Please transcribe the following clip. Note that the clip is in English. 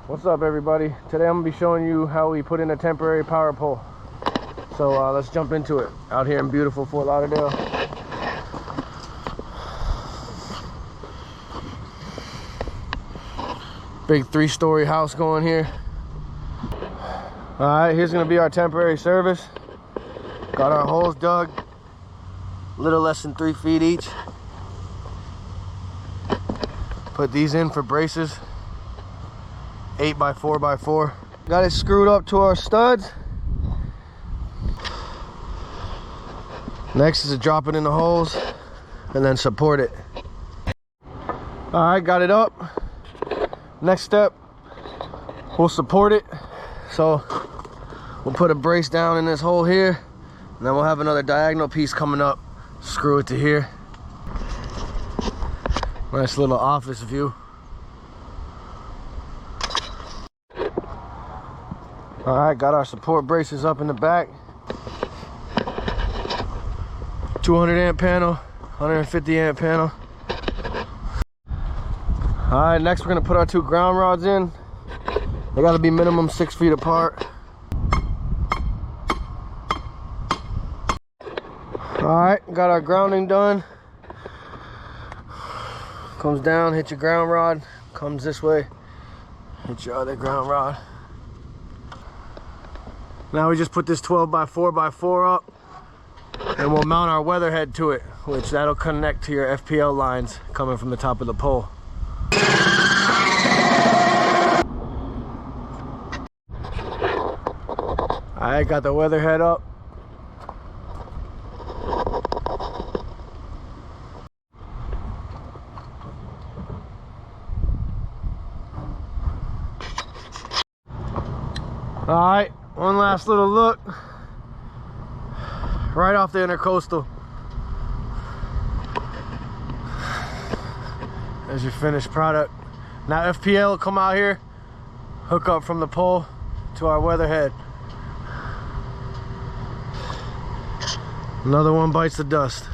What's up, everybody? Today I'm gonna be showing you how we put in a temporary power pole. So let's jump into it. Out here in beautiful Fort Lauderdale. Big 3-story house going here. All right, here's gonna be our temporary service. Got our holes dug, a little less than 3 feet each. Put these in for braces. 8 by 4 by 4. Got it screwed up to our studs. Next is to drop it in the holes and then support it. All right, got it up. Next step, we'll support it. So we'll put a brace down in this hole here, and then we'll have another diagonal piece coming up. Screw it to here. Nice little office view. All right, got our support braces up in the back. 200 amp panel, 150 amp panel. All right, next we're gonna put our 2 ground rods in. They gotta be minimum 6 feet apart. All right, got our grounding done. Comes down, hit your ground rod, comes this way, hit your other ground rod. Now we just put this 12 by 4 by 4 up, and we'll mount our weather head to it, which that'll connect to your FPL lines coming from the top of the pole. I got the weather head up. All right, one last little look. Right off the intercoastal. There's your finished product. Now FPL will come out here, hook up from the pole to our weather head. Another one bites the dust.